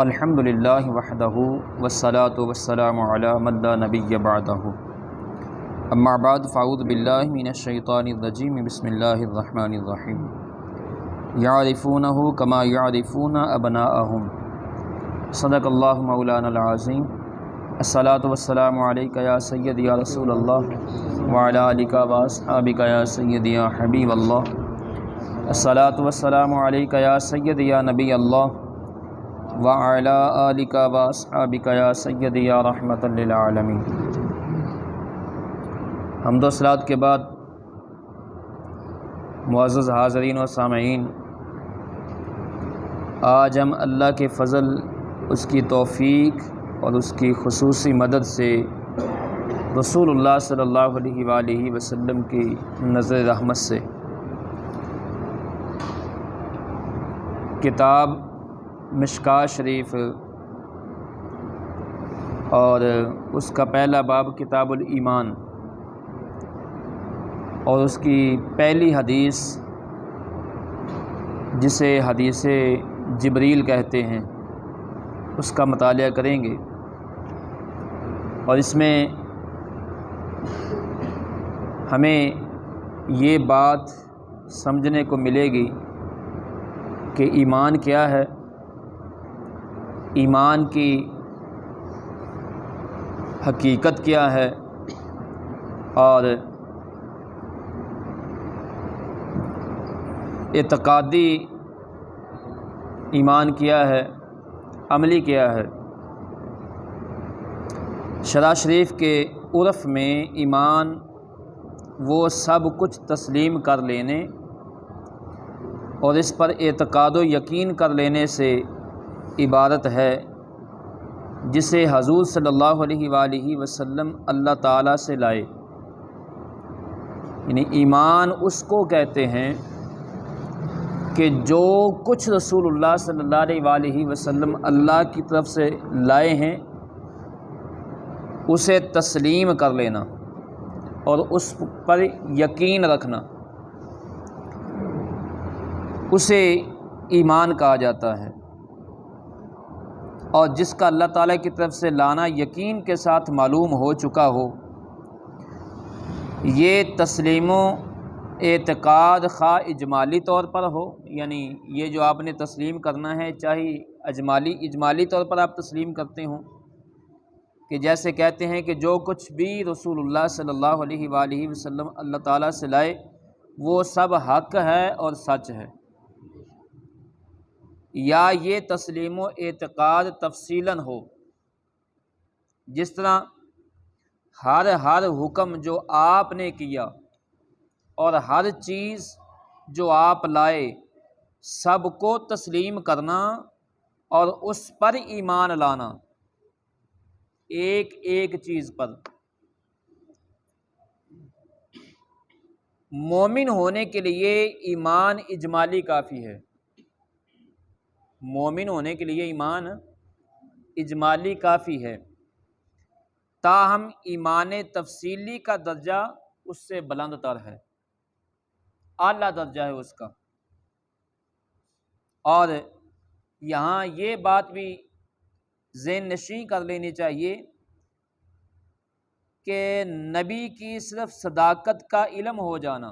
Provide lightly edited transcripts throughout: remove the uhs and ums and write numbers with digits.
الحمدللہ وحدہ والصلاة والسلام علی من لا نبی بعدہ اما بعد فاعوذ باللہ من الشیطان الرجیم بسم اللہ الرحمن الرحیم یعرفونہ کما یعرفون ابناءہم صدق اللہ مولانا العظیم الصلاة والسلام علیکہ یا سیدی یا رسول اللہ وعلی آلک واصحابک یا سیدی یا حبیب اللہ الصلاة والسلام علیکہ یا سیدی یا نبی اللہ وعلی آلک واصحابک یا سیدی یا رحمۃ للعالمین۔ حمد و صلوات کے بعد معزز حاضرین و سامعین، آج ہم اللہ کے فضل، اس کی توفیق اور اس کی خصوصی مدد سے رسول اللہ صلی اللہ علیہ وآلہ وسلم کی نظر رحمت سے کتاب مشکوٰۃ شریف اور اس کا پہلا باب کتاب الایمان اور اس کی پہلی حدیث جسے حدیث جبریل کہتے ہیں اس کا مطالعہ کریں گے، اور اس میں ہمیں یہ بات سمجھنے کو ملے گی کہ ایمان کیا ہے، ایمان کی حقیقت کیا ہے، اور اعتقادی ایمان کیا ہے، عملی کیا ہے۔ شرع شریف کے عرف میں ایمان وہ سب کچھ تسلیم کر لینے اور اس پر اعتقاد و یقین کر لینے سے عبارت ہے جسے حضور صلی اللہ علیہ وآلہ وسلم اللہ تعالیٰ سے لائے۔ یعنی ایمان اس کو کہتے ہیں کہ جو کچھ رسول اللہ صلی اللہ علیہ وآلہ وسلم اللہ کی طرف سے لائے ہیں اسے تسلیم کر لینا اور اس پر یقین رکھنا، اسے ایمان کہا جاتا ہے۔ اور جس کا اللہ تعالیٰ کی طرف سے لانا یقین کے ساتھ معلوم ہو چکا ہو، یہ تسلیم و اعتقاد خواہ اجمالی طور پر ہو، یعنی یہ جو آپ نے تسلیم کرنا ہے چاہے اجمالی طور پر آپ تسلیم کرتے ہوں، کہ جیسے کہتے ہیں کہ جو کچھ بھی رسول اللہ صلی اللہ علیہ وآلہ وسلم اللہ تعالیٰ سے لائے وہ سب حق ہے اور سچ ہے، یا یہ تسلیم و اعتقاد تفصیلاً ہو، جس طرح ہر حکم جو آپ نے کیا اور ہر چیز جو آپ لائے سب کو تسلیم کرنا اور اس پر ایمان لانا، ایک ایک چیز پر۔ مومن ہونے کے لیے ایمان اجمالی کافی ہے، مومن ہونے کے لیے ایمان اجمالی کافی ہے، تاہم ایمان تفصیلی کا درجہ اس سے بلند تر ہے، اعلیٰ درجہ ہے اس کا۔ اور یہاں یہ بات بھی ذہن نشین کر لینی چاہیے کہ نبی کی صرف صداقت کا علم ہو جانا،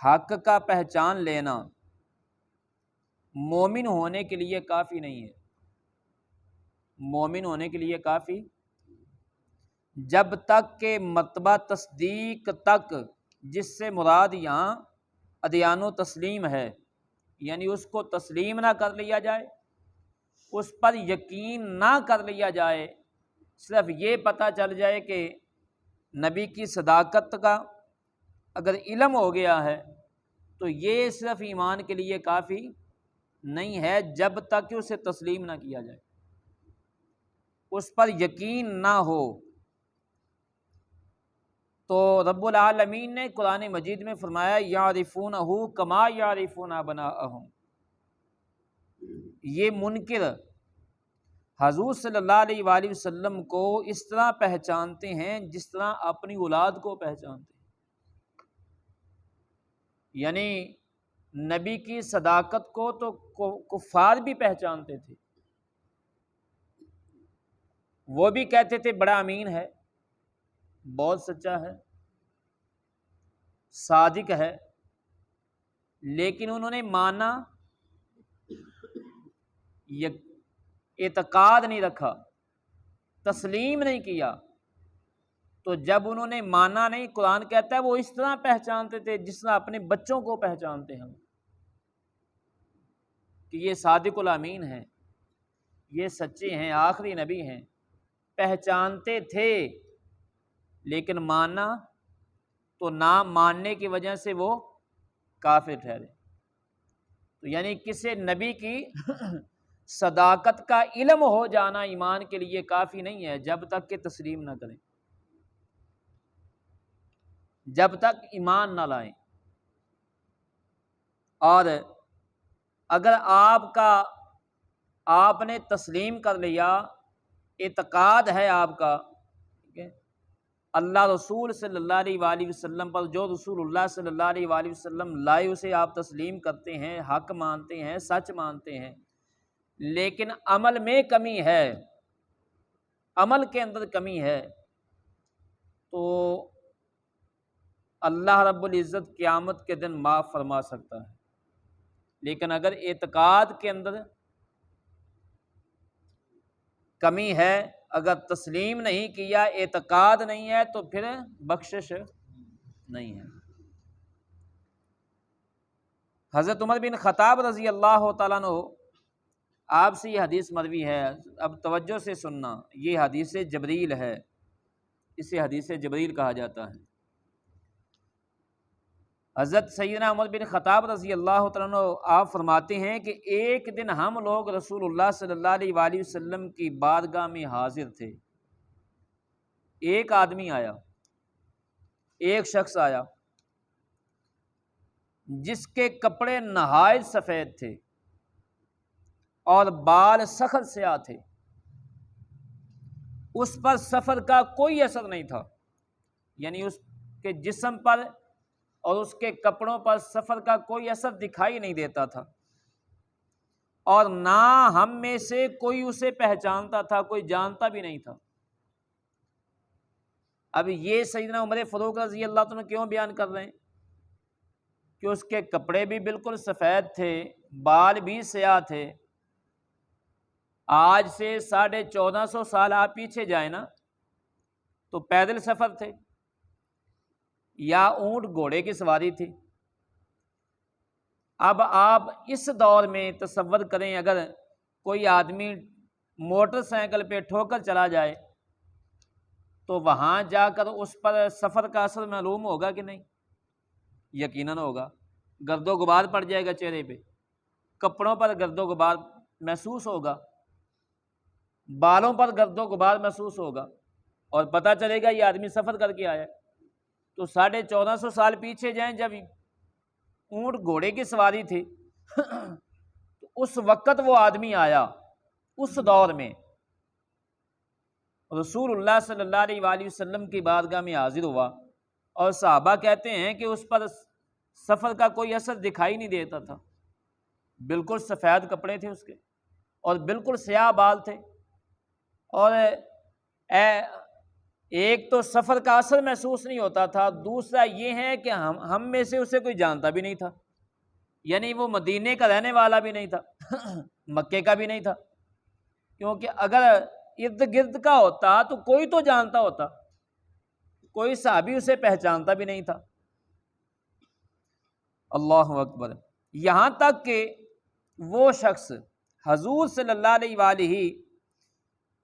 حق کا پہچان لینا مومن ہونے کے لیے کافی نہیں ہے۔ مومن ہونے کے لیے کافی جب تک کہ مرتبہ تصدیق تک، جس سے مراد یہاں ادیان و تسلیم ہے، یعنی اس کو تسلیم نہ کر لیا جائے، اس پر یقین نہ کر لیا جائے، صرف یہ پتہ چل جائے کہ نبی کی صداقت کا اگر علم ہو گیا ہے تو یہ صرف ایمان کے لیے کافی نہیں ہے، جب تک کہ اسے تسلیم نہ کیا جائے، اس پر یقین نہ ہو۔ تو رب العالمین نے قرآن مجید میں فرمایا یعرفونہ کما یعرفون ابناءہم، یہ منکر حضور صلی اللہ علیہ وآلہ وسلم کو اس طرح پہچانتے ہیں جس طرح اپنی اولاد کو پہچانتے ہیں۔ یعنی نبی کی صداقت کو تو کفار بھی پہچانتے تھے، وہ بھی کہتے تھے بڑا امین ہے، بہت سچا ہے، صادق ہے، لیکن انہوں نے مانا، اعتقاد نہیں رکھا، تسلیم نہیں کیا۔ تو جب انہوں نے مانا نہیں، قرآن کہتا ہے وہ اس طرح پہچانتے تھے جس طرح اپنے بچوں کو پہچانتے ہیں کہ یہ صادق الامین ہیں، یہ سچے ہیں، آخری نبی ہیں، پہچانتے تھے، لیکن مانا تو نہ ماننے کی وجہ سے وہ کافر ٹھہرے۔ تو یعنی کسی نبی کی صداقت کا علم ہو جانا ایمان کے لیے کافی نہیں ہے جب تک کہ تسلیم نہ کریں، جب تک ایمان نہ لائیں۔ اور اگر آپ نے تسلیم کر لیا، اعتقاد ہے آپ کا، ٹھیک ہے، اللہ رسول صلی اللہ علیہ وآلہ وسلم پر جو رسول اللہ صلی اللہ علیہ وآلہ وسلم لائے اسے آپ تسلیم کرتے ہیں، حق مانتے ہیں، سچ مانتے ہیں، لیکن عمل میں کمی ہے، عمل کے اندر کمی ہے، تو اللہ رب العزت قیامت کے دن معاف فرما سکتا ہے۔ لیکن اگر اعتقاد کے اندر کمی ہے، اگر تسلیم نہیں کیا، اعتقاد نہیں ہے، تو پھر بخشش نہیں ہے۔ حضرت عمر بن خطاب رضی اللہ تعالیٰ عنہ، آپ سے یہ حدیث مروی ہے، اب توجہ سے سننا، یہ حدیث جبریل ہے، اسے حدیث جبریل کہا جاتا ہے۔ حضرت سیدنا عمر بن خطاب رضی اللہ تعالیٰ عنہ آپ فرماتے ہیں کہ ایک دن ہم لوگ رسول اللہ صلی اللہ علیہ وآلہ وسلم کی بارگاہ میں حاضر تھے، ایک آدمی آیا، ایک شخص آیا جس کے کپڑے نہایت سفید تھے اور بال سخت سیاہ تھے، اس پر سفر کا کوئی اثر نہیں تھا، یعنی اس کے جسم پر اور اس کے کپڑوں پر سفر کا کوئی اثر دکھائی نہیں دیتا تھا، اور نہ ہم میں سے کوئی اسے پہچانتا تھا، کوئی جانتا بھی نہیں تھا۔ اب یہ سیدنا عمر فاروق رضی اللہ عنہ کیوں بیان کر رہے ہیں؟ کہ اس کے کپڑے بھی بالکل سفید تھے، بال بھی سیاہ تھے۔ آج سے 1450 سال آپ پیچھے جائیں نا، تو پیدل سفر تھے یا اونٹ گھوڑے کی سواری تھی۔ اب آپ اس دور میں تصور کریں، اگر کوئی آدمی موٹر سائیکل پہ ٹھو کر چلا جائے تو وہاں جا کر اس پر سفر کا اثر معلوم ہوگا کہ نہیں؟ یقیناً ہوگا، گرد و غبار پڑ جائے گا چہرے پہ، کپڑوں پر گرد و غبار محسوس ہوگا، بالوں پر گرد و غبار محسوس ہوگا، اور پتہ چلے گا یہ آدمی سفر کر کے آیا۔ تو 1450 سال پیچھے جائیں، جب اونٹ گھوڑے کی سواری تھی تو اس وقت وہ آدمی آیا، اس دور میں رسول اللہ صلی اللہ علیہ وآلہ وسلم کی بارگاہ میں حاضر ہوا، اور صحابہ کہتے ہیں کہ اس پر سفر کا کوئی اثر دکھائی نہیں دیتا تھا، بالکل سفید کپڑے تھے اس کے، اور بالکل سیاہ بال تھے، اور ایک تو سفر کا اثر محسوس نہیں ہوتا تھا، دوسرا یہ ہے کہ ہم میں سے اسے کوئی جانتا بھی نہیں تھا، یعنی وہ مدینے کا رہنے والا بھی نہیں تھا مکے کا بھی نہیں تھا، کیونکہ اگر ارد گرد کا ہوتا تو کوئی تو جانتا ہوتا، کوئی صحابی اسے پہچانتا بھی نہیں تھا۔ اللہ اکبر، یہاں تک کہ وہ شخص حضور صلی اللہ علیہ وآلہ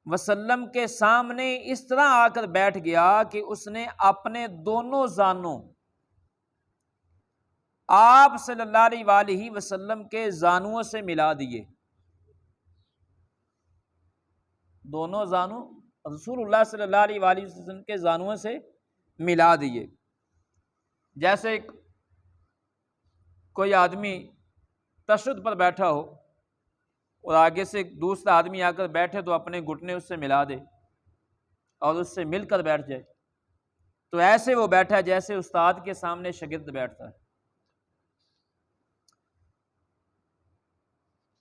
وسلم کے سامنے اس طرح آ کر بیٹھ گیا کہ اس نے اپنے دونوں زانوں آپ صلی اللہ علیہ وآلہ وسلم کے زانوں سے ملا دیے، دونوں زانوں رسول اللہ صلی اللہ علیہ وآلہ وسلم کے زانوں سے ملا دیے۔ جیسے کوئی آدمی تشہد پر بیٹھا ہو اور آگے سے دوسرا آدمی آ کر بیٹھے تو اپنے گھٹنے اس سے ملا دے اور اس سے مل کر بیٹھ جائے، تو ایسے وہ بیٹھا جیسے استاد کے سامنے شاگرد بیٹھتا ہے۔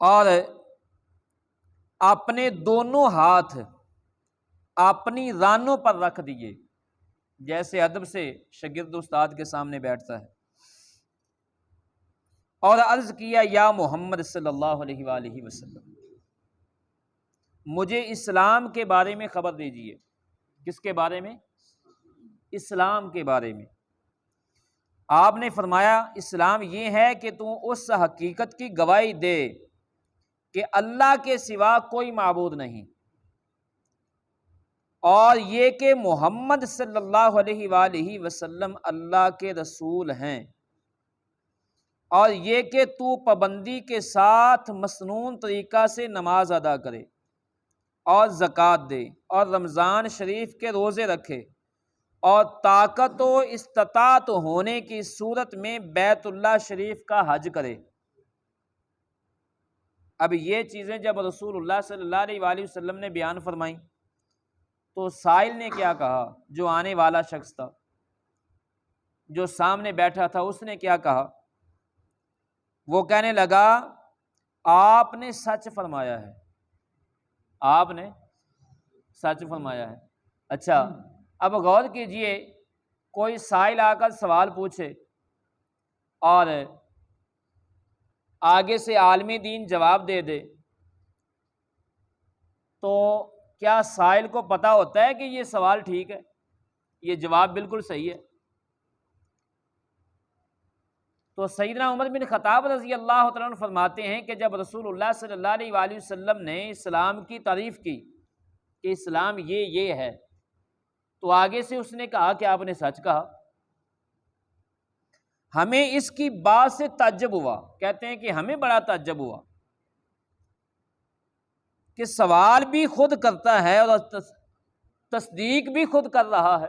اور اپنے دونوں ہاتھ اپنی رانوں پر رکھ دیے، جیسے ادب سے شاگرد استاد کے سامنے بیٹھتا ہے، اور عرض کیا یا محمد صلی اللہ علیہ وآلہ وسلم، مجھے اسلام کے بارے میں خبر دیجیے۔ کس کے بارے میں؟ اسلام کے بارے میں۔ آپ نے فرمایا اسلام یہ ہے کہ تو اس حقیقت کی گواہی دے کہ اللہ کے سوا کوئی معبود نہیں، اور یہ کہ محمد صلی اللہ علیہ وآلہ وسلم اللہ کے رسول ہیں، اور یہ کہ تو پابندی کے ساتھ مسنون طریقہ سے نماز ادا کرے اور زکوٰۃ دے اور رمضان شریف کے روزے رکھے اور طاقت و استطاعت ہونے کی صورت میں بیت اللہ شریف کا حج کرے۔ اب یہ چیزیں جب رسول اللہ صلی اللہ علیہ وآلہ وسلم نے بیان فرمائیں تو سائل نے کیا کہا؟ جو آنے والا شخص تھا، جو سامنے بیٹھا تھا، اس نے کیا کہا؟ وہ کہنے لگا آپ نے سچ فرمایا ہے، آپ نے سچ فرمایا ہے۔ اچھا، اب غور کیجئے، کوئی سائل آ کر سوال پوچھے اور آگے سے عالم دین جواب دے دے تو کیا سائل کو پتہ ہوتا ہے کہ یہ سوال ٹھیک ہے، یہ جواب بالکل صحیح ہے؟ تو سیدنا عمر بن خطاب رضی اللہ تعالیٰ عنہ فرماتے ہیں کہ جب رسول اللہ صلی اللہ علیہ وآلہ وسلم نے اسلام کی تعریف کی کہ اسلام یہ ہے، تو آگے سے اس نے کہا کہ آپ نے سچ کہا۔ ہمیں اس کی بات سے تعجب ہوا، کہتے ہیں کہ ہمیں بڑا تعجب ہوا کہ سوال بھی خود کرتا ہے اور تصدیق بھی خود کر رہا ہے،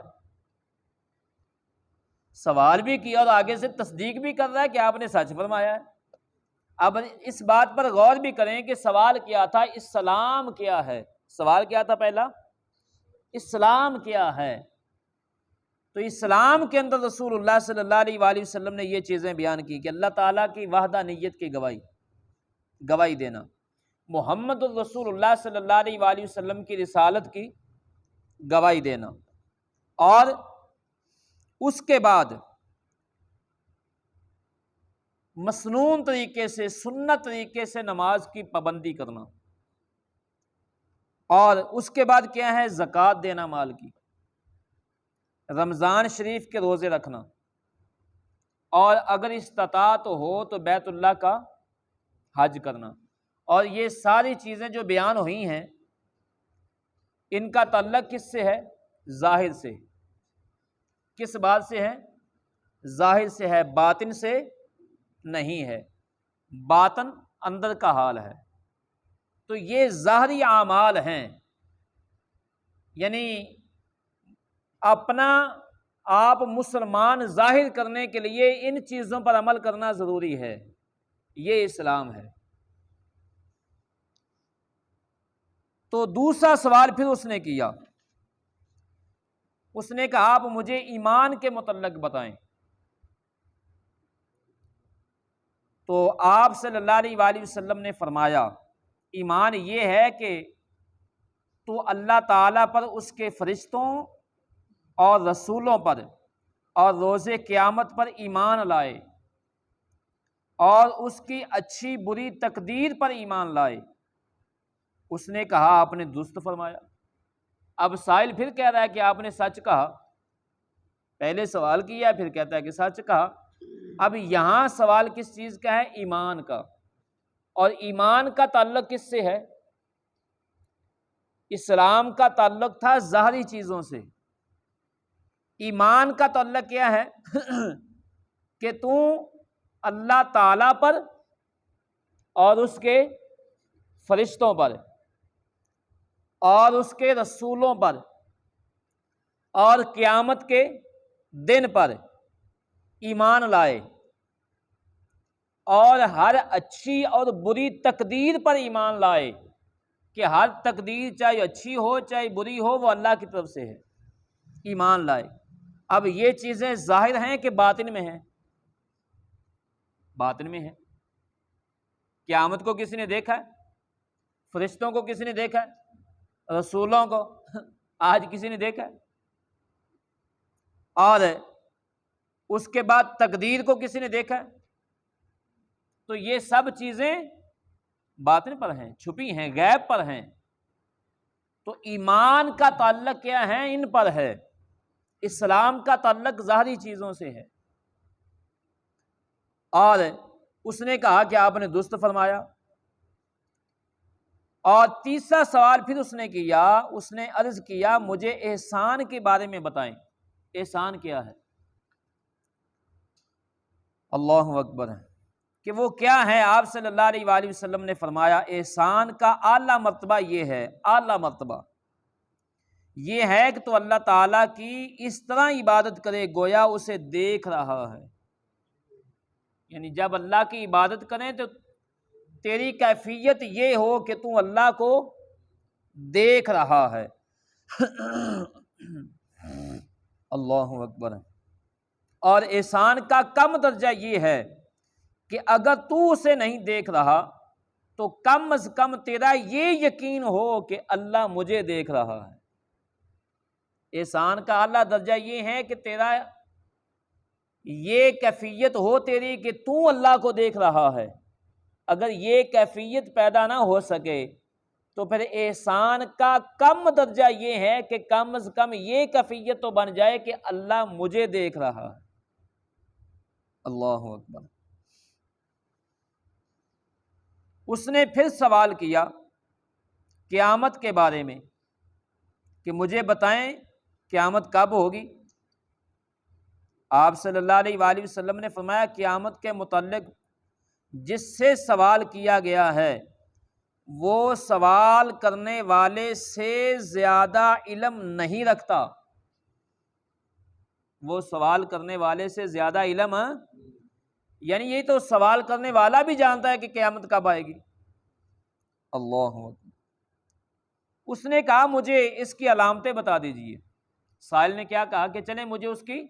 سوال بھی کیا اور آگے سے تصدیق بھی کر رہا ہے کہ آپ نے سچ فرمایا ہے۔ اب اس بات پر غور بھی کریں کہ سوال کیا تھا؟ اسلام کیا ہے؟ سوال کیا تھا پہلا؟ اسلام کیا ہے؟ تو اسلام کے اندر رسول اللہ صلی اللہ علیہ وآلہ وسلم نے یہ چیزیں بیان کی کہ اللہ تعالیٰ کی وحدانیت کی گواہی دینا، محمد الرسول اللہ صلی اللہ علیہ وآلہ وسلم کی رسالت کی گواہی دینا، اور اس کے بعد مسنون طریقے سے، سنت طریقے سے نماز کی پابندی کرنا، اور اس کے بعد کیا ہے؟ زکوٰۃ دینا مال کی، رمضان شریف کے روزے رکھنا، اور اگر استطاعت ہو تو بیت اللہ کا حج کرنا۔ اور یہ ساری چیزیں جو بیان ہوئی ہیں ان کا تعلق کس سے ہے؟ ظاہر سے۔ کس بات سے ہے؟ ظاہر سے ہے، باطن سے نہیں ہے، باطن اندر کا حال ہے۔ تو یہ ظاہری اعمال ہیں، یعنی اپنا آپ مسلمان ظاہر کرنے کے لیے ان چیزوں پر عمل کرنا ضروری ہے، یہ اسلام ہے۔ تو دوسرا سوال پھر اس نے کیا، اس نے کہا آپ مجھے ایمان کے متعلق بتائیں۔ تو آپ صلی اللہ علیہ وآلہ وسلم نے فرمایا ایمان یہ ہے کہ تو اللہ تعالیٰ پر، اس کے فرشتوں اور رسولوں پر اور روز قیامت پر ایمان لائے، اور اس کی اچھی بری تقدیر پر ایمان لائے۔ اس نے کہا آپ نے درست فرمایا۔ اب سائل پھر کہہ رہا ہے کہ آپ نے سچ کہا، پہلے سوال کیا پھر کہتا ہے کہ سچ کہا۔ اب یہاں سوال کس چیز کا ہے؟ ایمان کا، اور ایمان کا تعلق کس سے ہے؟ اسلام کا تعلق تھا ظاہری چیزوں سے، ایمان کا تعلق کیا ہے؟ کہ تو اللہ تعالیٰ پر اور اس کے فرشتوں پر اور اس کے رسولوں پر اور قیامت کے دن پر ایمان لائے، اور ہر اچھی اور بری تقدیر پر ایمان لائے، کہ ہر تقدیر چاہے اچھی ہو چاہے بری ہو وہ اللہ کی طرف سے ہے، ایمان لائے۔ اب یہ چیزیں ظاہر ہیں کہ باطن میں ہیں؟ باطن میں ہیں۔ قیامت کو کسی نے دیکھا ہے؟ فرشتوں کو کسی نے دیکھا ہے؟ رسولوں کو آج کسی نے دیکھا ہے؟ اور اس کے بعد تقدیر کو کسی نے دیکھا ہے؟ تو یہ سب چیزیں باطن پر ہیں، چھپی ہیں، غیب پر ہیں۔ تو ایمان کا تعلق کیا ہے؟ ان پر ہے۔ اسلام کا تعلق ظاہری چیزوں سے ہے۔ اور اس نے کہا کہ آپ نے درست فرمایا۔ اور تیسرا سوال پھر اس نے کیا، اس نے عرض کیا مجھے احسان کے بارے میں بتائیں، احسان کیا ہے؟ اللہ اکبر، کہ وہ کیا ہے؟ آپ صلی اللہ علیہ وآلہ وسلم نے فرمایا احسان کا اعلیٰ مرتبہ یہ ہے، اعلیٰ مرتبہ یہ ہے کہ تو اللہ تعالیٰ کی اس طرح عبادت کرے گویا اسے دیکھ رہا ہے۔ یعنی جب اللہ کی عبادت کریں تو تیری کیفیت یہ ہو کہ تو اللہ کو دیکھ رہا ہے۔ اللہ اکبر۔ اور احسان کا کم درجہ یہ ہے کہ اگر تو اسے نہیں دیکھ رہا تو کم از کم تیرا یہ یقین ہو کہ اللہ مجھے دیکھ رہا ہے۔ احسان کا اعلیٰ درجہ یہ ہے کہ تیرا یہ کیفیت ہو تیری کہ تو اللہ کو دیکھ رہا ہے۔ اگر یہ کیفیت پیدا نہ ہو سکے تو پھر احسان کا کم درجہ یہ ہے کہ کم از کم یہ کیفیت تو بن جائے کہ اللہ مجھے دیکھ رہا ہے۔ اللہ اکبر۔ اس نے پھر سوال کیا قیامت کے بارے میں کہ مجھے بتائیں قیامت کب ہوگی؟ آپ صلی اللہ علیہ وآلہ وسلم نے فرمایا قیامت کے متعلق جس سے سوال کیا گیا ہے وہ سوال کرنے والے سے زیادہ علم نہیں رکھتا۔ وہ سوال کرنے والے سے زیادہ علم یعنی یہ تو سوال کرنے والا بھی جانتا ہے کہ قیامت کب آئے گی۔ اللہ اکبر۔ اس نے کہا مجھے اس کی علامتیں بتا دیجئے۔ سائل نے کیا کہا کہ چلیں مجھے اس کی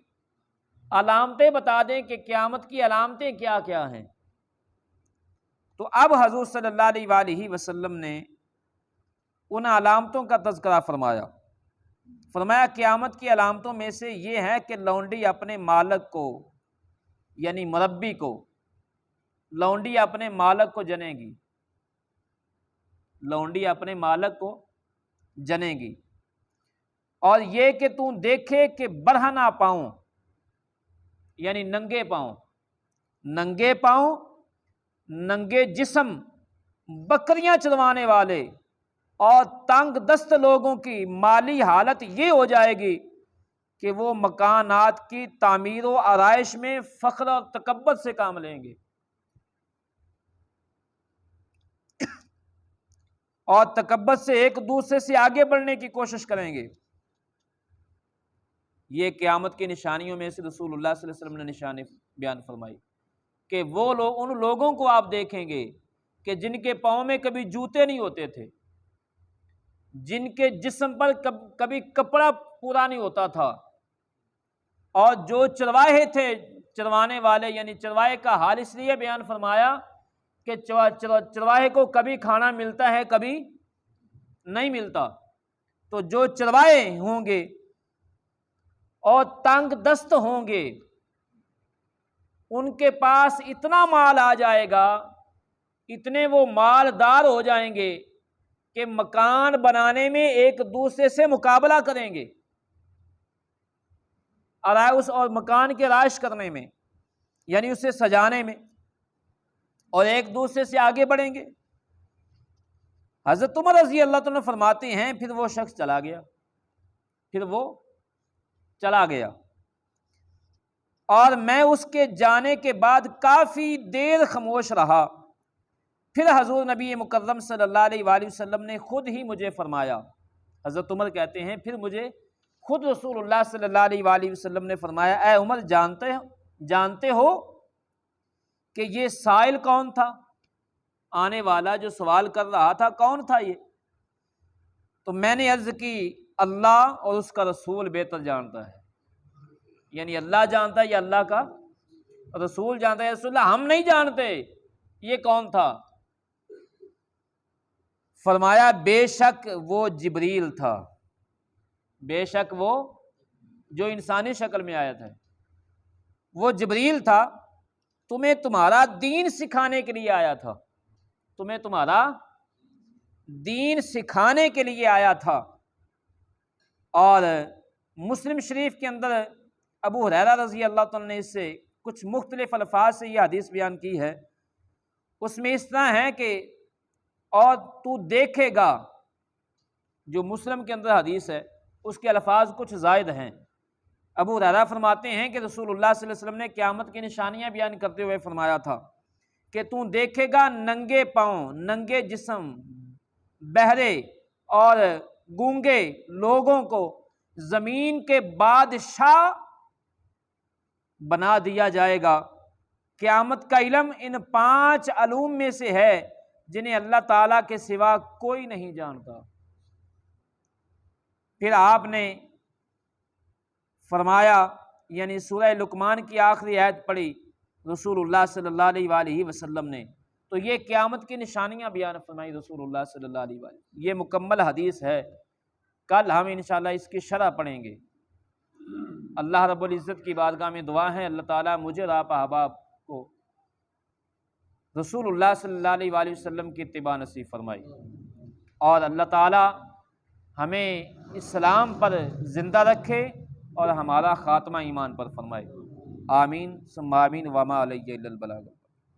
علامتیں بتا دیں کہ قیامت کی علامتیں کیا کیا ہیں۔ تو اب حضور صلی اللہ علیہ وآلہ وسلم نے ان علامتوں کا تذکرہ فرمایا۔ فرمایا قیامت کی علامتوں میں سے یہ ہے کہ لونڈی اپنے مالک کو یعنی مربی کو، لونڈی اپنے مالک کو جنے گی، لونڈی اپنے مالک کو جنے گی۔ اور یہ کہ تو دیکھے کہ برہنہ پاؤں یعنی ننگے پاؤں، ننگے پاؤں، ننگے جسم بکریاں چروانے والے اور تنگ دست لوگوں کی مالی حالت یہ ہو جائے گی کہ وہ مکانات کی تعمیر و آرائش میں فخر اور تکبر سے کام لیں گے اور تکبر سے ایک دوسرے سے آگے بڑھنے کی کوشش کریں گے۔ یہ قیامت کی نشانیوں میں سے رسول اللہ صلی اللہ علیہ وسلم نے نشانی بیان فرمائی کہ وہ لوگ ان لوگوں کو آپ دیکھیں گے کہ جن کے پاؤں میں کبھی جوتے نہیں ہوتے تھے، جن کے جسم پر کبھی کپڑا پورا نہیں ہوتا تھا، اور جو چرواہے تھے، چروانے والے، یعنی چرواہے کا حال اس لیے بیان فرمایا کہ چرواہے کو کبھی کھانا ملتا ہے کبھی نہیں ملتا۔ تو جو چرواہے ہوں گے اور تنگ دست ہوں گے ان کے پاس اتنا مال آ جائے گا، اتنے وہ مالدار ہو جائیں گے کہ مکان بنانے میں ایک دوسرے سے مقابلہ کریں گے، آرائش اور مکان کے رائش کرنے میں، یعنی اسے سجانے میں، اور ایک دوسرے سے آگے بڑھیں گے۔ حضرت عمر رضی اللہ عنہ فرماتے ہیں پھر وہ شخص چلا گیا، پھر وہ چلا گیا اور میں اس کے جانے کے بعد کافی دیر خاموش رہا۔ پھر حضور نبی مکرم صلی اللہ علیہ وآلہ وسلم نے خود ہی مجھے فرمایا، حضرت عمر کہتے ہیں پھر مجھے خود رسول اللہ صلی اللہ علیہ وآلہ وسلم نے فرمایا، اے عمر جانتے ہو کہ یہ سائل کون تھا؟ آنے والا جو سوال کر رہا تھا کون تھا یہ؟ تو میں نے عرض کی اللہ اور اس کا رسول بہتر جانتا ہے، یعنی اللہ جانتا ہے یا اللہ کا رسول جانتا ہے؟ رسول اللہ ہم نہیں جانتے یہ کون تھا۔ فرمایا بے شک وہ جبریل تھا، بے شک وہ جو انسانی شکل میں آیا تھا وہ جبریل تھا، تمہیں تمہارا دین سکھانے کے لیے آیا تھا، تمہیں تمہارا دین سکھانے کے لیے آیا تھا۔ اور مسلم شریف کے اندر ابو ہریرہ رضی اللہ تعالیٰ نے اس سے کچھ مختلف الفاظ سے یہ حدیث بیان کی ہے، اس میں اس طرح ہے کہ اور تو دیکھے گا، جو مسلم کے اندر حدیث ہے اس کے الفاظ کچھ زائد ہیں۔ ابو ہریرہ فرماتے ہیں کہ رسول اللہ صلی اللہ علیہ وسلم نے قیامت کی نشانیاں بیان کرتے ہوئے فرمایا تھا کہ تو دیکھے گا ننگے پاؤں، ننگے جسم، بہرے اور گونگے لوگوں کو زمین کے بادشاہ بنا دیا جائے گا۔ قیامت کا علم ان 5 علوم میں سے ہے جنہیں اللہ تعالیٰ کے سوا کوئی نہیں جانتا۔ پھر آپ نے فرمایا، یعنی سورہ لقمان کی آخری آیت پڑھی رسول اللہ صلی اللہ علیہ وآلہ وسلم نے، تو یہ قیامت کی نشانیاں بیان فرمائی رسول اللہ صلی اللہ علیہ وآلہ، یہ مکمل حدیث ہے۔ کل ہم انشاءاللہ اس کی شرح پڑھیں گے۔ اللہ رب العزت کی بارگاہ میں دعا ہے اللہ تعالیٰ مجھے اور آپ احباب کو رسول اللہ صلی اللہ علیہ وآلہ وسلم کی اتباع نصیب فرمائی، اور اللہ تعالیٰ ہمیں اسلام پر زندہ رکھے اور ہمارا خاتمہ ایمان پر فرمائے۔ آمین ثم آمین وما علیہ الا البلاغ۔